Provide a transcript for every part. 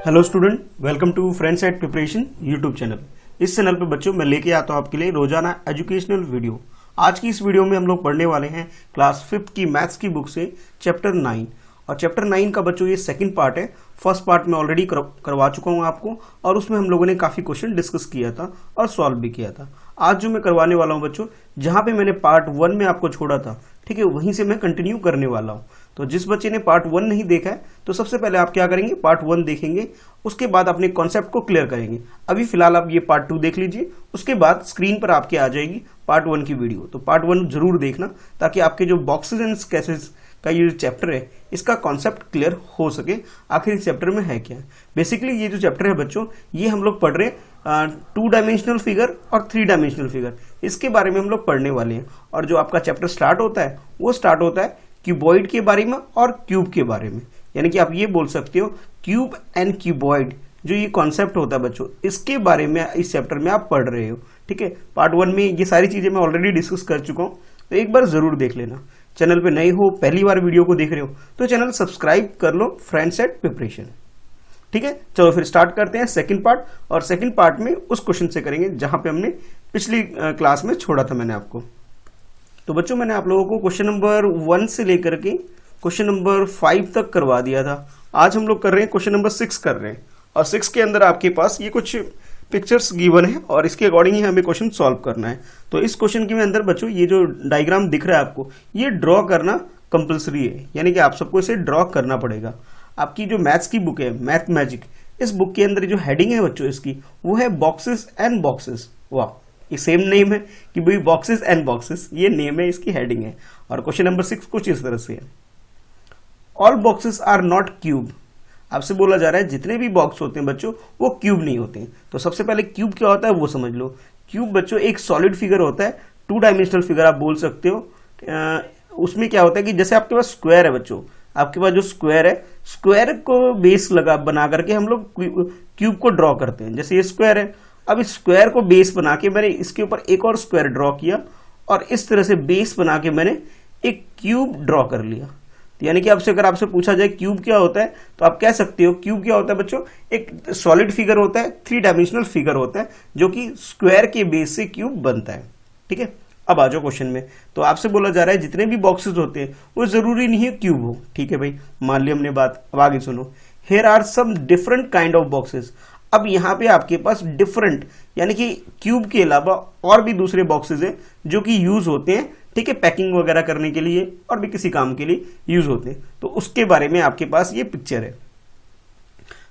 Hello student, welcome to friends at preparation YouTube channel. इस channel पे बच्चों मैं लेके आता हूँ आपके लिए रोजाना एजुकेशनल वीडियो। आज की इस वीडियो में हम लोग पढ़ने वाले हैं क्लास 5th की मैथ्स की बुक से चैप्टर 9। और चैप्टर 9 का बच्चों ये सेकंड पार्ट है। फर्स्ट पार्ट में ऑलरेडी करवा चुका हूँ आपको, और उसमें हम लोगों ने काफ़ी क्वेश्चन डिस्कस किया था और सॉल्व भी किया था। आज जो मैं करवाने वाला हूँ बच्चों, जहाँ पे मैंने पार्ट 1 में आपको छोड़ा था, ठीक है, वहीं से मैं कंटिन्यू करने वाला हूँ। तो जिस बच्चे ने पार्ट 1 नहीं देखा है, तो सबसे पहले आप क्या करेंगे, पार्ट 1 देखेंगे, उसके बाद अपने कॉन्सेप्ट को क्लियर करेंगे। अभी फिलहाल आप ये पार्ट 2 देख लीजिए, उसके बाद स्क्रीन पर आपके आ जाएगी पार्ट 1 की वीडियो। तो पार्ट 1 जरूर देखना, ताकि आपके जो बॉक्सेस एंड स्केचेस का ये जो चैप्टर है, इसका कॉन्सेप्ट क्लियर हो सके आखिर इस चैप्टर में है क्या। बेसिकली ये जो चैप्टर है बच्चों, ये हम लोग पढ़ रहे हैं 2 डायमेंशनल फिगर और 3 डायमेंशनल फिगर, इसके बारे में हम लोग पढ़ने वाले हैं। और जो आपका चैप्टर स्टार्ट होता है, वो स्टार्ट होता है क्यूबॉइड के बारे में और क्यूब के बारे में। यानी कि आप ये बोल सकते हो क्यूब एंड क्यूबॉइड, जो ये कॉन्सेप्ट होता है बच्चों, इसके बारे में इस चैप्टर में आप पढ़ रहे हो। ठीक है, पार्ट 1 में ये सारी चीजें मैं ऑलरेडी डिस्कस कर चुका हूँ, तो एक बार जरूर देख लेना। चैनल पे नए हो, पहली बार वीडियो को देख रहे हो, तो चैनल सब्सक्राइब कर लो, फ्रेंड्स एट प्रिपरेशन। ठीक है, चलो फिर स्टार्ट करते हैं सेकंड पार्ट। और सेकंड पार्ट में उस क्वेश्चन से करेंगे जहां पे हमने पिछली क्लास में छोड़ा था मैंने आपको। तो बच्चों, मैंने आप लोगों को क्वेश्चन नंबर 1 से लेकर के क्वेश्चन नंबर 5 तक करवा दिया था। आज हम लोग कर रहे हैं क्वेश्चन नंबर 6 कर रहे हैं, और 6 के अंदर आपके पास ये कुछ पिक्चर्स गिवन है, और इसके अकॉर्डिंग ही हमें क्वेश्चन सॉल्व करना है। तो इस क्वेश्चन के अंदर बच्चों, ये जो डायग्राम दिख रहा है आपको, ये ड्रॉ करना कंपलसरी है, यानी कि आप सबको इसे ड्रॉ करना पड़ेगा। आपकी जो मैथ्स की बुक है, मैथ मैजिक, इस बुक के अंदर जो हेडिंग है बच्चों इसकी, वो है बॉक्सेस एंड बॉक्सेस। वाह, ये सेम नेम है कि भाई बॉक्सेस एंड बॉक्सेस, ये नेम है, इसकी हेडिंग है। और क्वेश्चन नंबर 6 कुछ इस तरह से है, all boxes are not cube. आपसे बोला जा रहा है जितने भी बॉक्स होते हैं बच्चों, वो क्यूब नहीं होते हैं। तो सबसे पहले क्यूब क्या होता है वो समझ लो। क्यूब बच्चों एक सॉलिड फिगर होता है, 2 डायमेंशनल फिगर आप बोल सकते हो। उसमें क्या होता है कि जैसे आपके पास स्क्वायर है बच्चों, आपके पास जो स्क्वायर है, स्क्वायर को बेस बना करके हम लोग क्यूब को ड्रॉ करते हैं। जैसे ये स्क्वायर है, अब इस स्क्वायर को बेस बना के मैंने इसके ऊपर एक और स्क्वायर ड्रॉ किया, और इस तरह से बेस बना के मैंने एक क्यूब ड्रॉ कर लिया। यानी कि अगर आपसे पूछा जाए क्यूब क्या होता है, तो आप कह सकते हो क्यूब क्या होता है बच्चों, एक सॉलिड फिगर होता है, 3 डायमेंशनल फिगर होता है, जो कि स्क्वायर के बेस से क्यूब बनता है। ठीक है, अब आ जाओ क्वेश्चन में। तो आपसे बोला जा रहा है जितने भी बॉक्सेस होते हैं वो जरूरी नहीं है क्यूब हो। ठीक है भाई, मान ली हमने बात। अब आगे सुनो, here are some different kind of boxes. अब यहाँ पे आपके पास डिफरेंट, यानी कि क्यूब के अलावा और भी दूसरे बॉक्सेस हैं जो कि यूज होते हैं, ठीक है, पैकिंग वगैरह करने के लिए और भी किसी काम के लिए यूज होते हैं। तो उसके बारे में आपके पास ये पिक्चर है।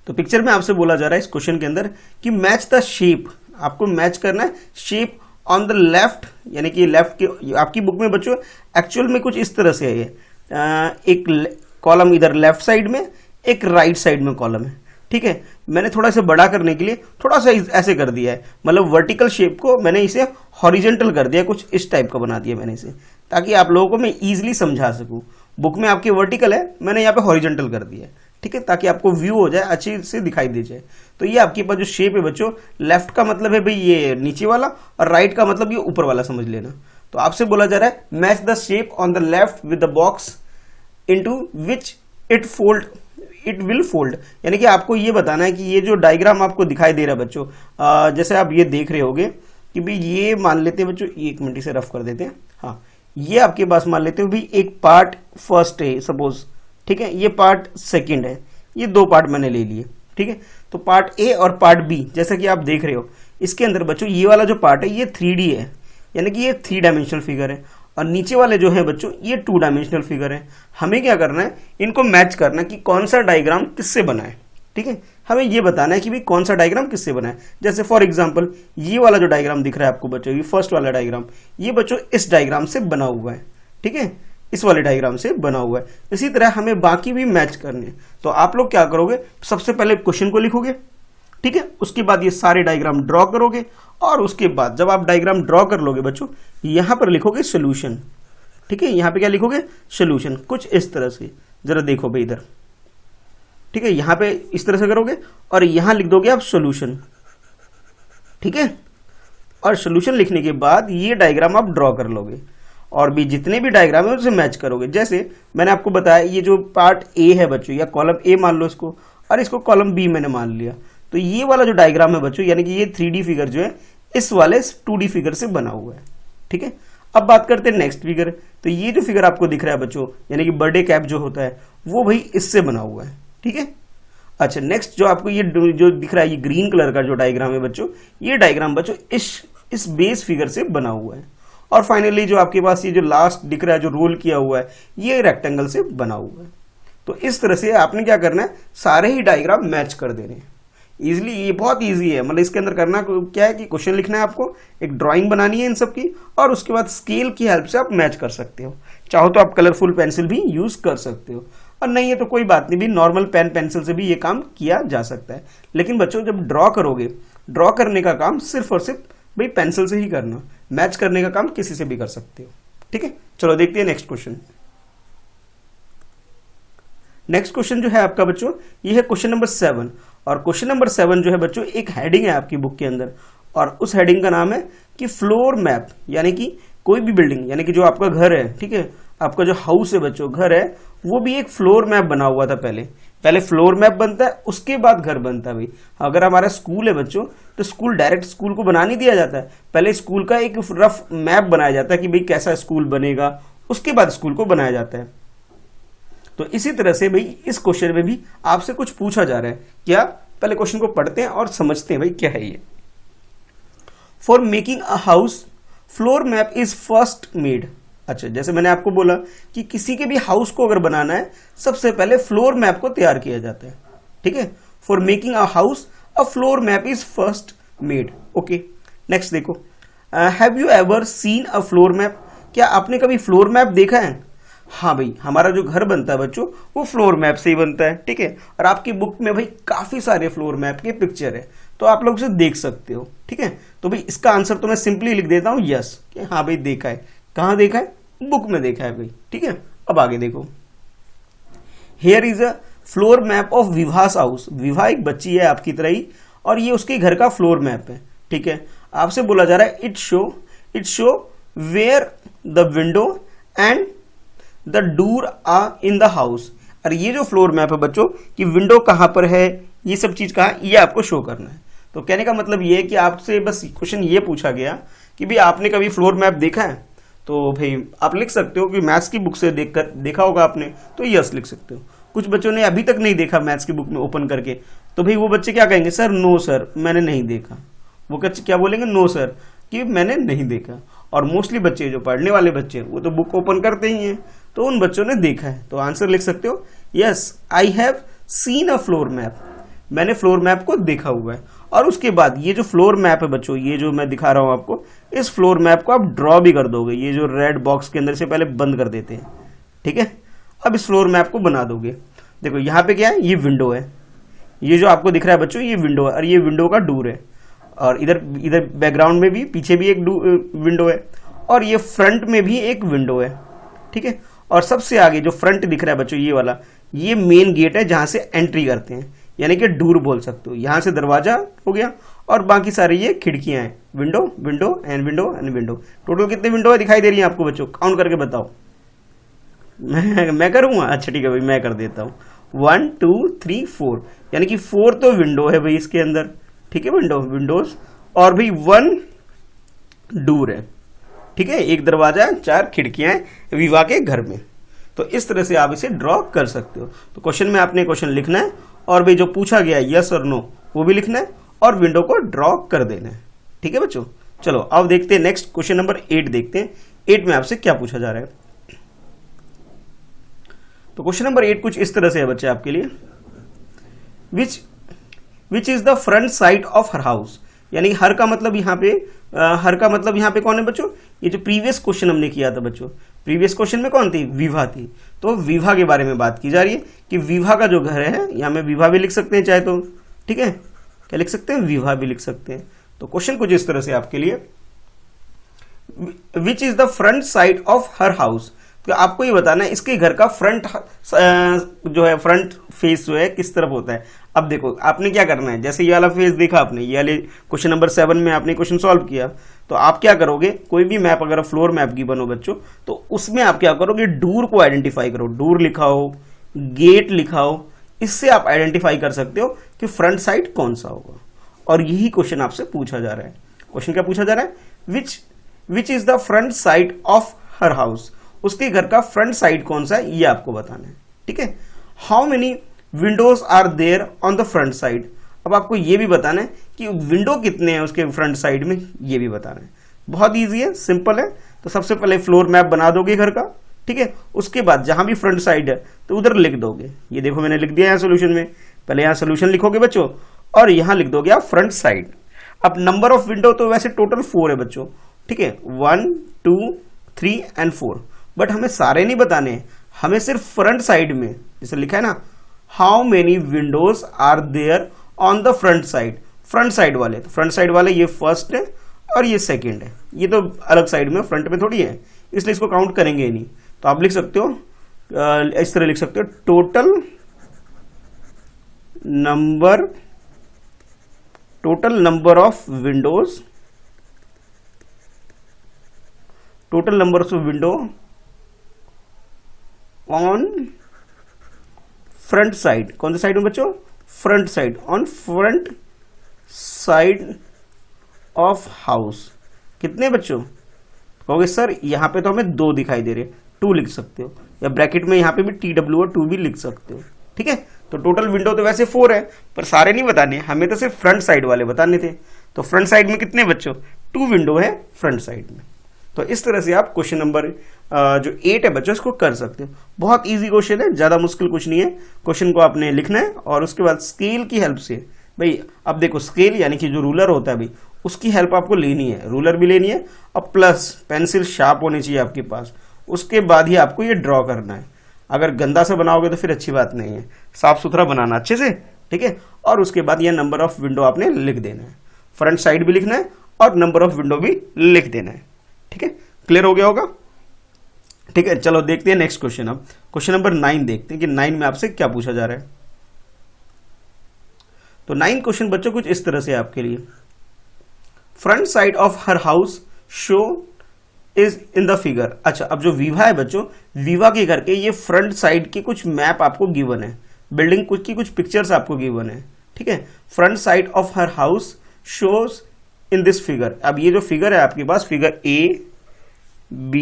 तो पिक्चर में आपसे बोला जा रहा है इस क्वेश्चन के अंदर कि मैच द शेप, आपको मैच करना है शेप ऑन द लेफ्ट, यानी कि लेफ्ट के आपकी बुक में बच्चों एक्चुअल में कुछ इस तरह से है। एक कॉलम इधर लेफ्ट साइड में, एक राइट साइड में कॉलम है। ठीक है, मैंने थोड़ा सा बड़ा करने के लिए थोड़ा सा ऐसे कर दिया है, मतलब वर्टिकल शेप को मैंने इसे हॉरिजॉन्टल कर दिया, कुछ इस टाइप का बना दिया मैंने इसे, ताकि आप लोगों को मैं इजीली समझा सकूं। बुक में आपके वर्टिकल है, मैंने यहाँ पे हॉरिजॉन्टल कर दिया है। ठीक है, ताकि आपको व्यू हो जाए, अच्छे से दिखाई दे जाए। तो ये आपके पास जो शेप है बच्चों, लेफ्ट का मतलब है भाई ये नीचे वाला, और राइट का मतलब ये ऊपर वाला, समझ लेना। तो आपसे बोला जा रहा है match the shape on the left with the box into which it will fold. यानी कि आपको ये बताना है कि ये जो डायग्राम आपको दिखाई दे रहा है बच्चों, जैसे आप ये देख रहे होगे कि भाई ये मान लेते हैं बच्चों, एक मिनट से रफ कर देते हैं। हाँ, ये आपके पास मान लेते हो भाई एक पार्ट फर्स्ट है सपोज, ठीक है, ये पार्ट सेकंड है, ये 2 पार्ट मैंने ले लिए। ठीक है, तो पार्ट ए और पार्ट बी, जैसा कि आप देख रहे हो, इसके अंदर बच्चों ये वाला जो पार्ट है ये 3D है, यानी कि ये 3 डायमेंशनल फिगर है, और नीचे वाले जो है बच्चों ये 2 डायमेंशनल फिगर है। हमें क्या करना है, इनको मैच करना है कि कौन सा डायग्राम किससे बना है। ठीक है, हमें ये बताना है कि भाई कौन सा डायग्राम किससे बना है। जैसे फॉर एग्जांपल ये वाला जो डायग्राम दिख रहा है आपको बच्चों, ये फर्स्ट वाला डायग्राम, ये बच्चों इस डायग्राम से बना हुआ है। ठीक है, इस वाले डायग्राम से बना हुआ है। इसी तरह हमें बाकी भी मैच करने हैं। तो आप लोग क्या करोगे, सबसे पहले क्वेश्चन को लिखोगे, ठीक है, उसके बाद ये सारे डायग्राम ड्रॉ करोगे, और उसके बाद जब आप डायग्राम ड्रॉ कर लोगे बच्चों, यहां पर लिखोगे सोल्यूशन। ठीक है, यहां पे क्या लिखोगे, सोल्यूशन, कुछ इस तरह से। जरा देखो भाई इधर, ठीक है, यहां पे इस तरह से करोगे, और यहां लिख दोगे आप सोल्यूशन। ठीक है, और सोल्यूशन लिखने के बाद ये डायग्राम आप ड्रॉ कर लोगे, और भी जितने भी डायग्राम है उसे मैच करोगे। जैसे मैंने आपको बताया, ये जो पार्ट ए है बच्चों, या कॉलम ए मान लो इसको, और इसको कॉलम बी मैंने मान लिया। तो ये वाला जो डायग्राम है बच्चों, यानी कि ये 3D फिगर जो है इस वाले 2D फिगर से बना हुआ है। ठीक है, अब बात करते हैं नेक्स्ट फिगर। तो ये जो फिगर आपको दिख रहा है बच्चों, यानी कि बर्थडे कैप जो होता है वो भाई इससे बना हुआ है। ठीक है, अच्छा नेक्स्ट जो आपको ये जो दिख रहा है ये ग्रीन कलर का जो डायग्राम है बच्चों, ये डायग्राम बच्चों इस बेस फिगर से बना हुआ है। और फाइनली जो आपके पास ये जो लास्ट दिख रहा है जो रोल किया हुआ है ये रेक्टेंगल से बना हुआ है। तो इस तरह से आपने क्या करना है, सारे ही डायग्राम मैच कर देने हैं इजिली। ये बहुत इजी है, मतलब इसके अंदर करना क्या है कि क्वेश्चन लिखना है आपको, एक ड्राइंग बनानी है इन सब की, और उसके बाद स्केल की हेल्प से आप मैच कर सकते हो। चाहो तो आप कलरफुल पेंसिल भी यूज कर सकते हो, और नहीं है तो कोई बात नहीं, भी नॉर्मल पेन पेंसिल से भी ये काम किया जा सकता है। लेकिन बच्चों जब ड्रॉ करोगे, ड्रॉ करने का काम सिर्फ और सिर्फ भाई पेंसिल से ही करना, मैच करने का काम किसी से भी कर सकते हो। ठीक है, चलो देखते हैं नेक्स्ट क्वेश्चन। नेक्स्ट क्वेश्चन जो है आपका बच्चों ये है क्वेश्चन नंबर 7, और क्वेश्चन नंबर 7 जो है बच्चों एक हेडिंग है आपकी बुक के अंदर, और उस हेडिंग का नाम है कि फ्लोर मैप, यानी कि कोई भी बिल्डिंग, यानी कि जो आपका घर है, ठीक है, आपका जो हाउस है बच्चों, घर है, वो भी एक फ्लोर मैप बना हुआ था। पहले फ्लोर मैप बनता है, उसके बाद घर बनता है। भाई अगर हमारा स्कूल है बच्चों, तो स्कूल डायरेक्ट स्कूल को बना नहीं दिया जाता है, पहले स्कूल का एक रफ मैप बनाया जाता है कि भाई कैसा स्कूल बनेगा, उसके बाद स्कूल को बनाया जाता है। तो इसी तरह से भाई इस क्वेश्चन में भी आपसे कुछ पूछा जा रहा है। क्या, पहले क्वेश्चन को पढ़ते हैं और समझते हैं भाई क्या है ये। For making a house floor map is first made. अच्छा, जैसे मैंने आपको बोला कि किसी के भी हाउस को अगर बनाना है सबसे पहले फ्लोर मैप को तैयार किया जाता है। ठीक है, for making a house a floor map is first made. Okay, next देखो, have you ever seen a floor map. क्या आपने कभी फ्लोर मैप देखा है? हाँ भाई, हमारा जो घर बनता है बच्चों वो फ्लोर मैप से ही बनता है। ठीक है, और आपकी बुक में भाई काफी सारे फ्लोर मैप के पिक्चर है, तो आप लोग उसे देख सकते हो। ठीक है, तो भाई इसका आंसर तो मैं सिंपली लिख देता हूं यस, कि हाँ भाई देखा है। कहां देखा है? बुक में देखा है भाई। ठीक है, अब आगे देखो, here is a floor map of विवाह's हाउस। विवाह एक बच्ची है आपकी तरह ही, और ये उसके घर का फ्लोर मैप है। ठीक है, आपसे बोला जा रहा है it show where the window and the door are in the house. और ये जो फ्लोर मैप है बच्चों कि विंडो कहां पर है, ये सब चीज कहां, ये आपको शो करना है। तो कहने का मतलब ये है कि आपसे बस क्वेश्चन ये पूछा गया कि भाई आपने कभी फ्लोर मैप देखा है, तो भाई आप लिख सकते हो कि मैथ्स की बुक से देखा होगा आपने, तो यस लिख सकते हो। कुछ बच्चों ने अभी तक नहीं देखा मैथ्स की बुक में ओपन करके, तो भाई वो बच्चे क्या कहेंगे, सर नो सर मैंने नहीं देखा। वो क्या बोलेंगे, नो सर कि मैंने नहीं देखा। और मोस्टली बच्चे जो पढ़ने वाले बच्चे वो तो बुक ओपन करते ही हैं, तो उन बच्चों ने देखा है। तो आंसर लिख सकते हो yes I have seen a floor map, मैंने फ्लोर मैप को देखा हुआ है। और उसके बाद ये जो फ्लोर मैप है बच्चों, ये जो मैं दिखा रहा हूं आपको, इस फ्लोर मैप को आप ड्रॉ भी कर दोगे, ये जो रेड बॉक्स के अंदर से पहले बंद कर देते हैं। ठीक है, अब इस फ्लोर मैप को बना दोगे। देखो यहाँ पे क्या है, ये विंडो है, ये जो आपको दिख रहा है बच्चों ये विंडो है, और ये विंडो का डोर है, और इधर बैकग्राउंड में भी पीछे भी एक विंडो है, और ये फ्रंट में भी एक विंडो है। ठीक है, और सबसे आगे जो फ्रंट दिख रहा है बच्चों ये वाला, ये मेन गेट है जहां से एंट्री करते हैं, यानी कि डोर बोल सकते हो। यहां से दरवाजा हो गया, और बाकी सारी ये खिड़कियां हैं, window window and window and window. Total कितने विंडो है दिखाई दे रही है आपको बच्चों, काउंट करके बताओ। मैं करूंगा, अच्छा ठीक है भाई मैं कर देता हूँ। 1 2 3 4, यानी कि 4 तो विंडो है भाई इसके अंदर। ठीक है, विंडोज, और भाई 1 डोर है। ठीक है, एक दरवाजा, 4 खिड़कियां हैं विवाह के घर में। तो इस तरह से आप इसे ड्रॉ कर सकते हो। तो क्वेश्चन में आपने क्वेश्चन लिखना है, और भाई जो पूछा गया यस और नो वो भी लिखना है, और विंडो को ड्रॉ कर देना है। ठीक है बच्चों, चलो अब देखते हैं नेक्स्ट क्वेश्चन नंबर 8 देखते हैं। 8 में आपसे क्या पूछा जा रहा है। तो क्वेश्चन नंबर 8 कुछ इस तरह से है बच्चे आपके लिए, which is the front side of her house. यानी हर का मतलब यहाँ पे कौन है बच्चों, ये जो प्रीवियस क्वेश्चन हमने किया था बच्चों, प्रीवियस क्वेश्चन में कौन थी, विवाह थी। तो विवाह के बारे में बात की जा रही है कि विवाह का जो घर है, यहाँ में विवाह भी लिख सकते हैं चाहे तो। ठीक है, क्या लिख सकते हैं, विवाह भी लिख सकते हैं। तो क्वेश्चन कुछ इस तरह से आपके लिए, which is the front side of her house. तो आपको ये बताना है इसके घर का फ्रंट जो है, फ्रंट फेस जो है किस तरफ होता है। अब देखो आपने क्या करना है, जैसे ये वाला फेस देखा आपने, ये वाले क्वेश्चन नंबर 7 में आपने क्वेश्चन सॉल्व किया, तो आप क्या करोगे, कोई भी मैप अगर फ्लोर मैप की बनो बच्चों, तो उसमें आप क्या करोगे, डोर को आइडेंटिफाई करो, डोर लिखाओ, गेट लिखाओ, इससे आप आइडेंटिफाई कर सकते हो कि फ्रंट साइड कौन सा होगा। और यही क्वेश्चन आपसे पूछा जा रहा है। क्वेश्चन क्या पूछा जा रहा है, which is the front side of her house, उसके घर का फ्रंट साइड कौन सा है ये आपको बताना है। ठीक है, how many windows are there on the front side, अब आपको ये भी बताना है कि विंडो कितने हैं उसके फ्रंट साइड में, ये भी बताना है। बहुत ईजी है, सिंपल है। तो सबसे पहले फ्लोर मैप बना दोगे घर का, ठीक है, उसके बाद जहां भी फ्रंट साइड है तो उधर लिख दोगे। ये देखो मैंने लिख दिया है सोल्यूशन में, पहले यहां सोल्यूशन लिखोगे बच्चों और यहां लिख दोगे आप फ्रंट साइड। अब नंबर ऑफ विंडो तो वैसे टोटल 4 है बच्चों, ठीक है, 1 2 3 एंड 4, बट हमें सारे नहीं बताने हैं, हमें सिर्फ फ्रंट साइड में जैसे लिखा है ना, how many windows are there on the front side, front side वाले, तो फ्रंट साइड वाले ये फर्स्ट है और ये सेकंड है, ये तो अलग साइड में फ्रंट में थोड़ी है, इसलिए इसको काउंट करेंगे ही नहीं। तो आप लिख सकते हो इस तरह लिख सकते हो, total number of Windows, total number of window on front side, कौन सी साइड में बच्चों, front side, on front side of house. कितने बच्चों, कहोगे सर यहाँ पे तो हमें 2 दिखाई दे रहे, 2 लिख सकते हो, या ब्रैकेट में यहाँ पे भी TW और 2 भी लिख सकते हो। ठीक है, तो टोटल विंडो तो वैसे 4 है, पर सारे नहीं बताने, हमें तो सिर्फ फ्रंट साइड वाले बताने थे। तो फ्रंट साइड में कितने बच्चों, 2 विंडो है फ्रंट साइड में। तो इस तरह से आप क्वेश्चन नंबर जो 8 है बच्चों इसको कर सकते हो। बहुत इजी क्वेश्चन है, ज्यादा मुश्किल कुछ नहीं है। क्वेश्चन को आपने लिखना है और उसके बाद स्केल की हेल्प से, भाई अब देखो स्केल यानी कि जो रूलर होता है भाई उसकी हेल्प आपको लेनी है, रूलर भी लेनी है और प्लस पेंसिल शार्प होनी चाहिए आपके पास, उसके बाद ही आपको ये ड्रॉ करना है। अगर गंदा से बनाओगे तो फिर अच्छी बात नहीं है, साफ सुथरा बनाना अच्छे से, ठीक है। और उसके बाद ये नंबर ऑफ विंडो आपने लिख देना है, फ्रंट साइड भी लिखना है और नंबर ऑफ विंडो भी लिख देना है। ठीक है, क्लियर हो गया होगा। ठीक है, चलो देखते हैं नेक्स्ट क्वेश्चन। अब क्वेश्चन नंबर 9 देखते हैं कि 9 में आपसे क्या पूछा जा रहा है। तो 9 क्वेश्चन बच्चों कुछ इस तरह से आपके लिए, front side of her house show is in the figure. अच्छा, अब जो विवा है बच्चों, विवा के घर के ये फ्रंट साइड के कुछ मैप आपको गिवन है, बिल्डिंग कुछ की कुछ पिक्चर्स आपको गिवन है। ठीक है, front side of her house shows in this figure. अब ये जो फिगर है आपके पास, फिगर A B,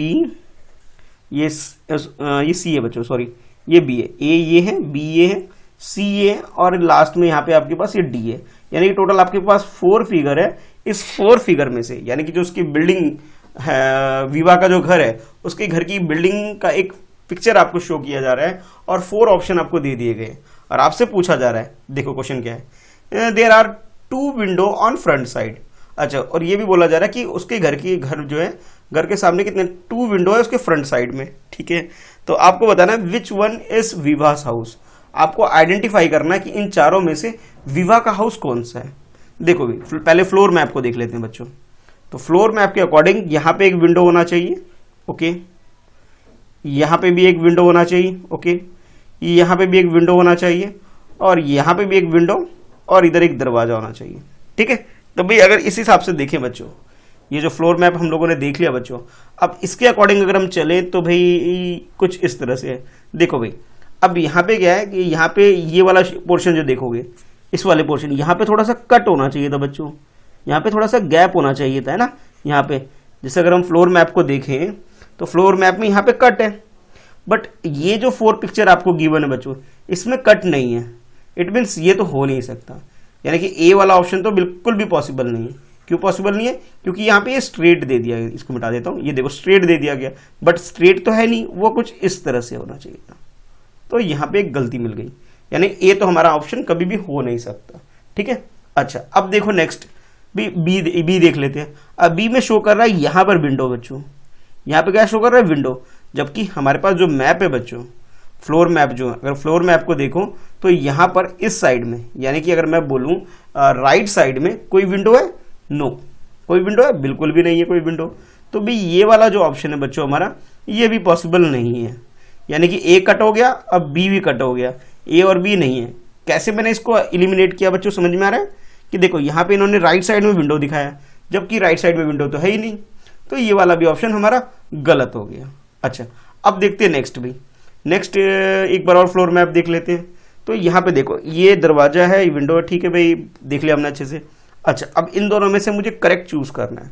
ये C है बच्चों, सॉरी ये B है, A ये है, B ये है, C ये है और लास्ट में यहाँ पे आपके पास ये D है। यानी कि टोटल आपके पास 4 फिगर है। इस 4 फिगर में से यानी कि जो उसकी बिल्डिंग है, विवा का जो घर है उसके घर की बिल्डिंग का एक पिक्चर आपको शो किया जा रहा है और 4 ऑप्शन आपको दे दिए गए और आपसे पूछा जा रहा है, देखो क्वेश्चन क्या है, there are 2 window on front side. अच्छा, और ये भी बोला जा रहा है कि उसके घर जो है, घर के सामने कितने 2 विंडो है उसके फ्रंट साइड में। ठीक है, तो आपको बताना है विच वन इज विवास हाउस। आपको आइडेंटिफाई करना है कि इन चारों में से विवा का हाउस कौन सा है। देखो भी, पहले फ्लोर मैप को देख लेते हैं बच्चों। तो फ्लोर मैप के अकॉर्डिंग यहाँ पे एक विंडो होना चाहिए, ओके, यहाँ पे भी एक विंडो होना चाहिए, ओके, यहाँ पे भी एक विंडो होना चाहिए और यहाँ पे भी एक विंडो और इधर एक दरवाजा होना चाहिए। ठीक है, तो भाई अगर इस हिसाब से देखें बच्चों, ये जो फ्लोर मैप हम लोगों ने देख लिया बच्चों, अब इसके अकॉर्डिंग अगर हम चले तो भाई कुछ इस तरह से है। देखो भाई, अब यहाँ पे क्या है कि यहाँ पे ये वाला पोर्शन जो देखोगे, इस वाले पोर्शन, यहाँ पे थोड़ा सा कट होना चाहिए था बच्चों, यहाँ पे थोड़ा सा गैप होना चाहिए था, है ना। यहाँ पे जैसे अगर हम फ्लोर मैप को देखें तो फ्लोर मैप में यहाँ पे कट है, बट ये जो 4 पिक्चर आपको गिवन है बच्चों इसमें कट नहीं है। इट मीन्स ये तो हो नहीं सकता, यानी कि ए वाला ऑप्शन तो बिल्कुल भी पॉसिबल नहीं है। क्यों पॉसिबल नहीं है? क्योंकि यहाँ पे ये स्ट्रेट दे दिया गया, इसको मिटा देता हूँ, ये देखो स्ट्रेट दे दिया गया, बट स्ट्रेट तो है नहीं, वो कुछ इस तरह से होना चाहिए था, तो यहाँ पे एक गलती मिल गई, यानी ए तो हमारा ऑप्शन कभी भी हो नहीं सकता। ठीक है, अच्छा अब देखो नेक्स्ट बी देख लेते हैं। अब बी में शो कर रहा है यहाँ पर विंडो बच्चों, यहाँ पे क्या शो कर रहा है, विंडो, जबकि हमारे पास जो मैप है बच्चों, फ्लोर मैप जो, अगर फ्लोर मैप को देखो तो यहाँ पर इस साइड में, यानी कि अगर मैं बोलूँ राइट साइड में कोई विंडो है, नो, कोई विंडो है, बिल्कुल भी नहीं है कोई विंडो। तो भी ये वाला जो ऑप्शन है बच्चों हमारा, ये भी पॉसिबल नहीं है, यानी कि ए कट हो गया, अब बी भी कट हो गया, ए और बी नहीं है। कैसे मैंने इसको एलिमिनेट किया बच्चों, समझ में आ रहा है कि देखो यहाँ पे इन्होंने राइट साइड में विंडो दिखाया, जबकि राइट साइड में विंडो तो है ही नहीं, तो ये वाला भी ऑप्शन हमारा गलत हो गया। अच्छा, अब देखते हैं नेक्स्ट भी, नेक्स्ट एक बार और फ्लोर मैप देख लेते हैं। तो यहाँ पे देखो ये दरवाजा है, ये विंडो है, ठीक है भाई, देख लिया हमने अच्छे से। अच्छा, अब इन दोनों में से मुझे करेक्ट चूज करना है।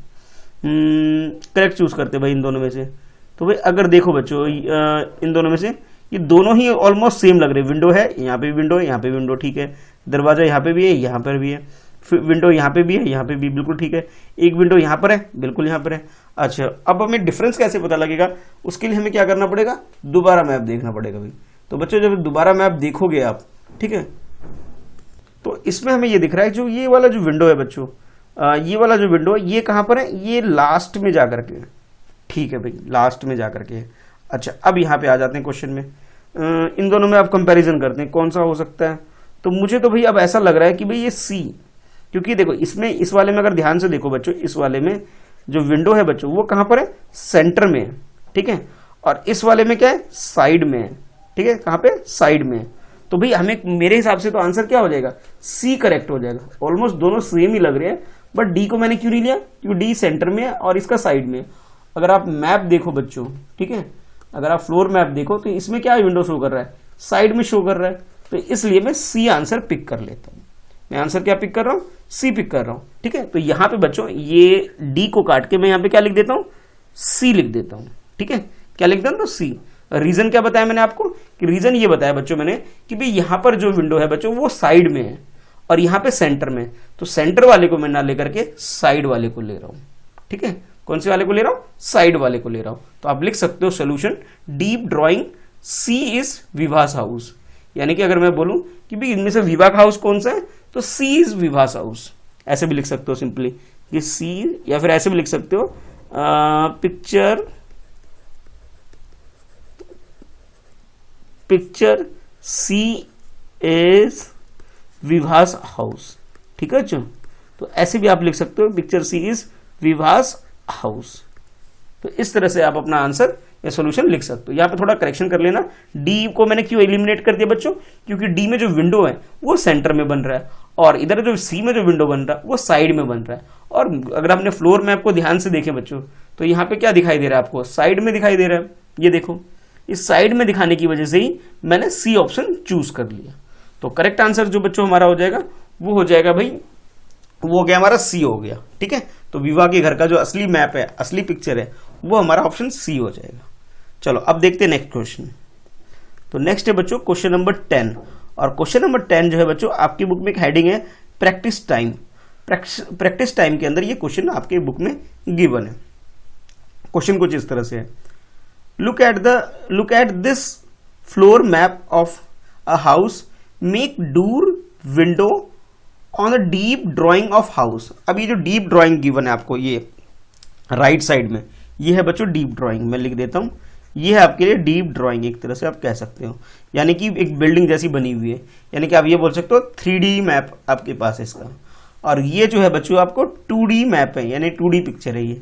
करेक्ट चूज करते भाई इन दोनों में से। तो भाई अगर देखो बच्चों इन दोनों में से ये दोनों ही ऑलमोस्ट सेम लग रहे हैं। विंडो है, यहाँ पे भी विंडो है, यहाँ पे विंडो, ठीक है। दरवाजा यहाँ पे भी है, यहाँ पर भी है, विंडो यहाँ पे भी है, यहाँ पे भी, बिल्कुल ठीक है। एक विंडो यहाँ पर है, बिल्कुल यहाँ पर है। अच्छा, अब हमें डिफरेंस कैसे पता लगेगा, उसके लिए हमें क्या करना पड़ेगा, दोबारा मैप देखना पड़ेगा भाई। तो बच्चों जब दोबारा मैप देखोगे आप, ठीक है, तो इसमें हमें ये दिख रहा है जो ये वाला जो विंडो है बच्चों, ये वाला जो विंडो है ये कहाँ पर है, ये लास्ट में जा करके है, ठीक है भाई, लास्ट में जा करके है। अच्छा, अब यहाँ पे आ जाते हैं क्वेश्चन में। इन दोनों में आप कंपैरिजन करते हैं कौन सा हो सकता है। तो मुझे तो भाई अब ऐसा लग रहा है कि भाई ये सी, क्योंकि देखो इसमें, इस वाले में अगर ध्यान से देखो बच्चों, इस वाले में जो विंडो है बच्चों वो कहाँ पर है, सेंटर में है, ठीक है। और इस वाले में क्या है, साइड में है, ठीक है, कहाँ पे, साइड में है। तो भाई हमें, मेरे हिसाब से तो आंसर क्या हो जाएगा, सी करेक्ट हो जाएगा। ऑलमोस्ट दोनों सेम ही लग रहे हैं, बट डी को मैंने क्यों नहीं लिया, क्योंकि डी सेंटर में है और इसका साइड में। अगर आप मैप देखो बच्चों, ठीक है, अगर आप फ्लोर मैप देखो तो इसमें क्या विंडो शो कर रहा है, साइड में शो कर रहा है। तो इसलिए मैं सी आंसर पिक कर लेता हूं। मैं आंसर क्या पिक कर रहा हूं, सी पिक कर रहा हूं, ठीक है। तो यहां पे बच्चों ये डी को काट के मैं यहां पे क्या लिख देता हूं, सी लिख देता हूं, ठीक है। क्या लिख देता हूं, तो सी। रीजन क्या बताया मैंने आपको, कि रीजन ये बताया बच्चों मैंने कि भाई यहां पर जो विंडो है बच्चों वो साइड में है और यहां पे सेंटर में। तो सेंटर वाले को मैं ना लेकर के साइड वाले को ले रहा हूं, ठीक है। कौन से वाले को ले रहा हूं, साइड वाले को ले रहा हूं। तो आप लिख सकते हो solution deep drawing C is Vibha's house. यानी कि अगर मैं बोलूं कि भाई इनमें से विभाग हाउस कौन सा है, तो सी इज विभास हाउस। ऐसे भी लिख सकते हो सिंपली कि सी, या फिर ऐसे भी लिख सकते हो picture C is Vibha's house, ठीक है। तो ऐसे भी आप लिख सकते हो picture C is Vibha's house. तो इस तरह से आप अपना आंसर या सॉल्यूशन लिख सकते हो। यहाँ पे थोड़ा करेक्शन कर लेना, डी को मैंने क्यों एलिमिनेट कर दिया बच्चों, क्योंकि डी में जो विंडो है वो सेंटर में बन रहा है और इधर जो सी में जो विंडो बन रहा है वो साइड में बन रहा है। और अगर हमने फ्लोर मैप को ध्यान से देखें बच्चों, तो यहाँ पे क्या दिखाई दे रहा है आपको, साइड में दिखाई दे रहा है। ये देखो, इस साइड में दिखाने की वजह से ही मैंने सी ऑप्शन चूज कर लिया। तो करेक्ट आंसर जो बच्चों हमारा हो जाएगा वो हो जाएगा भाई, वो हो गया हमारा सी हो गया, ठीक है। तो विवाह के घर का जो असली मैप है, असली पिक्चर है, वो हमारा ऑप्शन सी हो जाएगा। चलो अब देखते हैं नेक्स्ट क्वेश्चन। तो नेक्स्ट है बच्चों क्वेश्चन नंबर 10। और क्वेश्चन नंबर 10 जो है बच्चों आपकी बुक में एक हेडिंग है प्रैक्टिस टाइम। प्रैक्टिस टाइम के अंदर ये क्वेश्चन आपके बुक में गिवन है। क्वेश्चन कुछ इस तरह से है, look at this floor map of a house, make door window on a deep drying of house. अब ये जो डीप ड्राइंग गिवन है आपको, ये राइट साइड में, ये है बच्चों डीप ड्राइंग। मैं लिख देता हूं, ये है आपके लिए डीप ड्राइंग, एक तरह से आप कह सकते हो। यानी कि एक बिल्डिंग जैसी बनी हुई है, यानी कि आप ये बोल सकते हो 3D मैप आपके पास है इसका। और ये जो है बच्चों आपको 2D मैप है, यानी 2D पिक्चर है ये।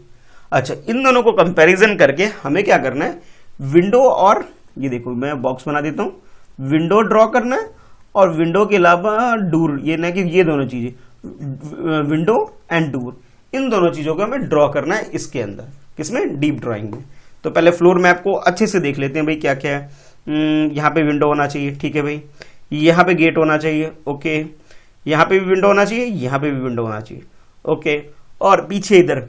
अच्छा, इन दोनों को कंपैरिजन करके हमें क्या करना है, विंडो और ये देखो मैं बॉक्स बना देता हूँ, विंडो ड्रॉ करना है और विंडो के अलावा डोर, ये ना कि ये दोनों चीजें, विंडो एंड डोर, इन दोनों चीजों को हमें ड्रॉ करना है इसके अंदर, किसमें, डीप ड्राइंग में। तो पहले फ्लोर मैप को अच्छे से देख लेते हैं भाई क्या क्या है। यहाँ पे विंडो होना चाहिए, ठीक है भाई, यहाँ पे गेट होना चाहिए, ओके, यहाँ पे भी विंडो होना चाहिए, यहाँ पे भी विंडो होना चाहिए, ओके, और पीछे इधर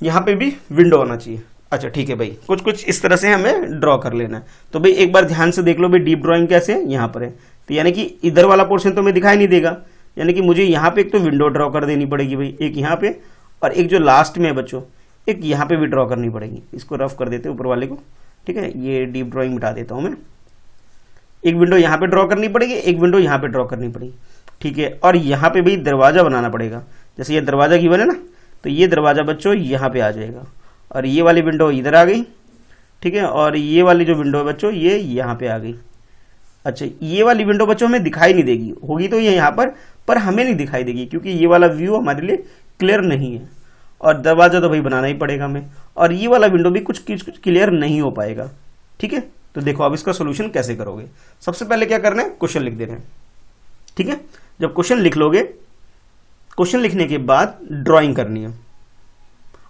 यहाँ पे भी विंडो होना चाहिए। अच्छा ठीक है भाई, कुछ कुछ इस तरह से हमें ड्रॉ कर लेना है। तो भाई एक बार ध्यान से देख लो भाई डीप ड्राइंग कैसे है, यहाँ पर है। तो यानी कि इधर वाला पोर्शन तो हमें दिखाई नहीं देगा, यानी कि मुझे यहाँ पे एक तो विंडो ड्रॉ कर देनी पड़ेगी भाई, एक यहाँ पे और एक जो लास्ट में है बच्चों, एक यहाँ पे भी ड्रॉ करनी पड़ेगी। इसको रफ कर देते हैं ऊपर वाले को, ठीक है, ये डीप ड्राइंग मिटा देता हूँ मैं। एक विंडो यहाँ पे ड्रॉ करनी पड़ेगी, एक विंडो यहाँ पे ड्रॉ करनी पड़ेगी, ठीक है। और यहाँ पे भी दरवाजा बनाना पड़ेगा, जैसे ये दरवाजा गिवन है ना, तो ये दरवाजा बच्चों यहाँ पे आ जाएगा और ये वाली विंडो इधर आ गई, ठीक है, और ये वाली जो विंडो है बच्चों ये यहाँ पे आ गई। अच्छा, ये वाली विंडो बच्चों हमें दिखाई नहीं देगी, होगी तो ये यहाँ पर हमें नहीं दिखाई देगी, क्योंकि ये वाला व्यू हमारे लिए क्लियर नहीं है। और दरवाजा तो भाई बनाना ही पड़ेगा हमें, और ये वाला विंडो भी कुछ क्लियर नहीं हो पाएगा, ठीक है। तो देखो अब इसका सोल्यूशन कैसे करोगे। सबसे पहले क्या करना है, क्वेश्चन लिख देना है, ठीक है। जब क्वेश्चन लिख लोगे, क्वेश्चन लिखने के बाद ड्राइंग करनी है।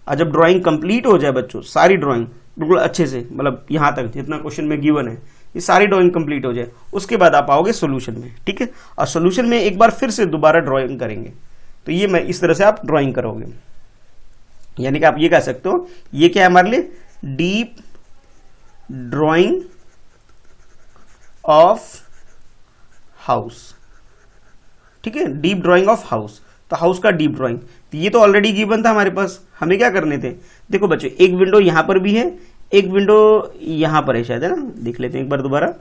और जब ड्राइंग कंप्लीट हो जाए बच्चों, सारी ड्राइंग बिल्कुल अच्छे से, मतलब यहाँ तक जितना क्वेश्चन में गिवन है, ये सारी ड्राइंग कंप्लीट हो जाए, उसके बाद आप आओगे सोल्यूशन में, ठीक है। और सोल्यूशन में एक बार फिर से दोबारा ड्राइंग करेंगे, तो ये मैं इस तरह से आप ड्राइंग करोगे, यानी कि आप ये कह सकते हो ये क्या है हमारे लिए, डीप ड्राइंग ऑफ हाउस, ठीक है, डीप ड्राइंग ऑफ हाउस। तो हाउस का डीप ड्राइंग, तो ये तो ऑलरेडी गिवन था हमारे पास, हमें क्या करने थे, देखो बच्चों एक विंडो यहां पर भी है, एक विंडो यहां पर है शायद, है ना, देख लेते हैं एक बार दोबारा।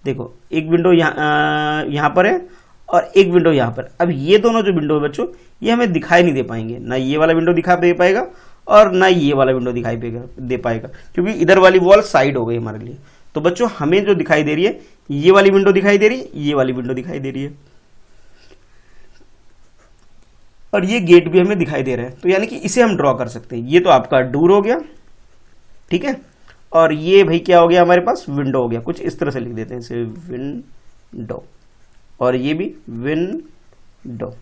देखो एक विंडो यहां पर है और एक विंडो यहां पर। अब ये दोनों जो विंडो है बच्चों, ये हमें दिखाई नहीं दे पाएंगे, ना ये वाला विंडो दिखा दे पाएगा और ना ये वाला विंडो दिखाई दे पाएगा, क्योंकि इधर वाली वॉल साइड हो गई हमारे लिए। तो बच्चों हमें जो दिखाई दे रही है, ये वाली विंडो दिखाई दे रही है, ये वाली विंडो दिखाई दे रही है, और ये गेट भी हमें दिखाई दे रहा है। तो यानी कि इसे हम ड्रॉ कर सकते हैं। ये तो आपका डोर हो गया, ठीक है, और ये भाई क्या हो गया हमारे पास, विंडो हो गया। कुछ इस तरह से लिख देते हैं इसे, विंडो, और ये भी विंडो,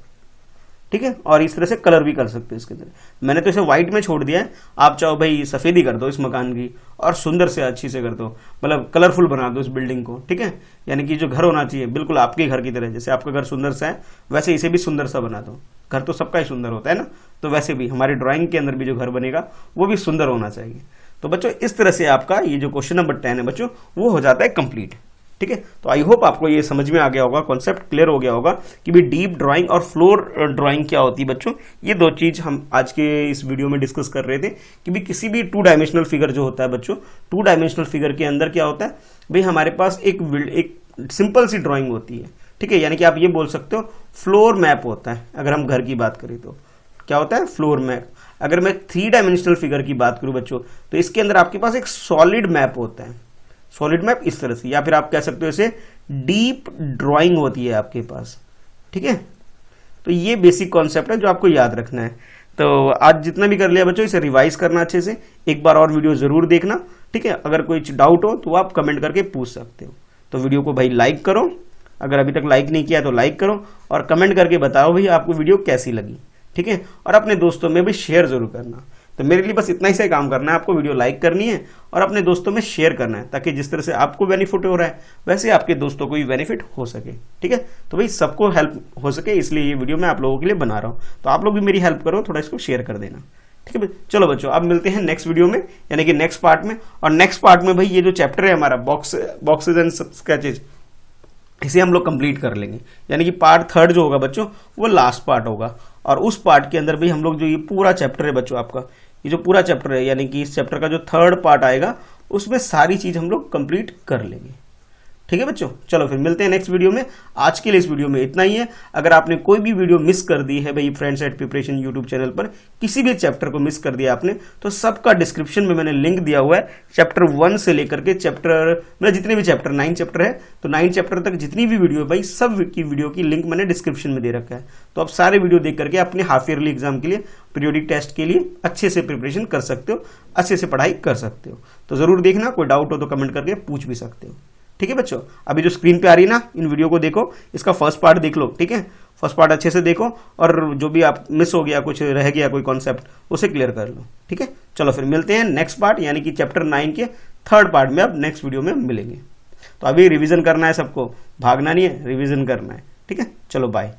ठीक है। और इस तरह से कलर भी कर सकते हैं इसके अंदर। मैंने तो इसे व्हाइट में छोड़ दिया है, आप चाहो भाई सफेदी कर दो इस मकान की, और सुंदर से अच्छी से कर दो, मतलब कलरफुल बना दो इस बिल्डिंग को, ठीक है। यानी कि जो घर होना चाहिए बिल्कुल आपके घर की तरह, जैसे आपका घर सुंदर सा है वैसे इसे भी सुंदर सा बना दो। घर तो सबका ही सुंदर होता है ना, तो वैसे भी हमारी ड्राइंग के अंदर भी जो घर बनेगा वो भी सुंदर होना चाहिए। तो बच्चों इस तरह से आपका ये जो क्वेश्चन नंबर 10 है बच्चों, वो हो जाता है कंप्लीट, ठीक है। तो आई होप आपको ये समझ में आ गया होगा, कॉन्सेप्ट क्लियर हो गया होगा कि भी डीप ड्राइंग और फ्लोर ड्राइंग क्या होती है बच्चों। ये दो चीज हम आज के इस वीडियो में डिस्कस कर रहे थे कि भी किसी भी 2 डायमेंशनल फिगर जो होता है बच्चों, 2 डायमेंशनल फिगर के अंदर क्या होता है भाई, हमारे पास एक सिंपल सी ड्राइंग होती है, ठीक है। यानी कि आप ये बोल सकते हो फ्लोर मैप होता है। अगर हम घर की बात करें तो क्या होता है, फ्लोर मैप। अगर मैं 3 डायमेंशनल फिगर की बात करूं बच्चों, तो इसके अंदर आपके पास एक सॉलिड मैप होता है, सॉलिड मैप इस तरह से, या फिर आप कह सकते हो इसे डीप ड्राइंग होती है आपके पास, ठीक है। तो ये बेसिक कॉन्सेप्ट है जो आपको याद रखना है। तो आज जितना भी कर लिया बच्चों, इसे रिवाइज करना अच्छे से, एक बार और वीडियो जरूर देखना, ठीक है। अगर कोई डाउट हो तो आप कमेंट करके पूछ सकते हो। तो वीडियो को भाई लाइक करो, अगर अभी तक लाइक नहीं किया तो लाइक करो, और कमेंट करके बताओ भाई आपको वीडियो कैसी लगी, ठीक है। और अपने दोस्तों में भी शेयर जरूर करना। तो मेरे लिए बस इतना ही से काम करना है, आपको वीडियो लाइक करनी है और अपने दोस्तों में शेयर करना है, ताकि जिस तरह से आपको बेनिफिट हो रहा है वैसे आपके दोस्तों को भी बेनिफिट हो सके, ठीक है। तो भाई सबको हेल्प हो सके, इसलिए ये वीडियो मैं आप लोगों के लिए बना रहा हूँ। तो आप लोग भी मेरी हेल्प करो, थोड़ा इसको शेयर कर देना, ठीक है। चलो बच्चों अब मिलते हैं नेक्स्ट वीडियो में, यानी कि नेक्स्ट पार्ट में। और नेक्स्ट पार्ट में भाई ये जो चैप्टर है हमारा बॉक्सेज एंड स्केचेज, इसे हम लोग कंप्लीट कर लेंगे। यानी कि पार्ट 3 जो होगा बच्चों, वो लास्ट पार्ट होगा। और उस पार्ट के अंदर भी हम लोग जो ये पूरा चैप्टर है बच्चों, आपका ये जो पूरा चैप्टर है, यानी कि इस चैप्टर का जो 3rd पार्ट आएगा, उसमें सारी चीज हम लोग कंप्लीट कर लेंगे, ठीक है बच्चों। चलो फिर मिलते हैं नेक्स्ट वीडियो में। आज के लिए इस वीडियो में इतना ही है। अगर आपने कोई भी वीडियो मिस कर दी है भाई friends at preparation YouTube channel पर, किसी भी चैप्टर को मिस कर दिया आपने, तो सबका डिस्क्रिप्शन में मैंने लिंक दिया हुआ है। चैप्टर 1 से लेकर के चैप्टर, मतलब जितने भी चैप्टर 9 चैप्टर है, तो 9 चैप्टर तक जितनी भी वीडियो भाई, सब की वीडियो की लिंक मैंने डिस्क्रिप्शन में दे रखा है। तो आप सारे वीडियो देख करके अपने हाफ ईयरली एग्जाम के लिए, पीरियोडिक टेस्ट के लिए अच्छे से प्रिपरेशन कर सकते हो, अच्छे से पढ़ाई कर सकते हो। तो जरूर देखना, कोई डाउट हो तो कमेंट करके पूछ भी सकते हो, ठीक है बच्चों। अभी जो स्क्रीन पे आ रही है ना, इन वीडियो को देखो, इसका फर्स्ट पार्ट देख लो, ठीक है। फर्स्ट पार्ट अच्छे से देखो, और जो भी आप मिस हो गया, कुछ रह गया कोई कॉन्सेप्ट, उसे क्लियर कर लो, ठीक है। चलो फिर मिलते हैं नेक्स्ट पार्ट, यानी कि चैप्टर 9 के 3rd पार्ट में अब नेक्स्ट वीडियो में मिलेंगे। तो अभी रिवीजन करना है सबको, भागना नहीं है, रिवीजन करना है, ठीक है। चलो बाय।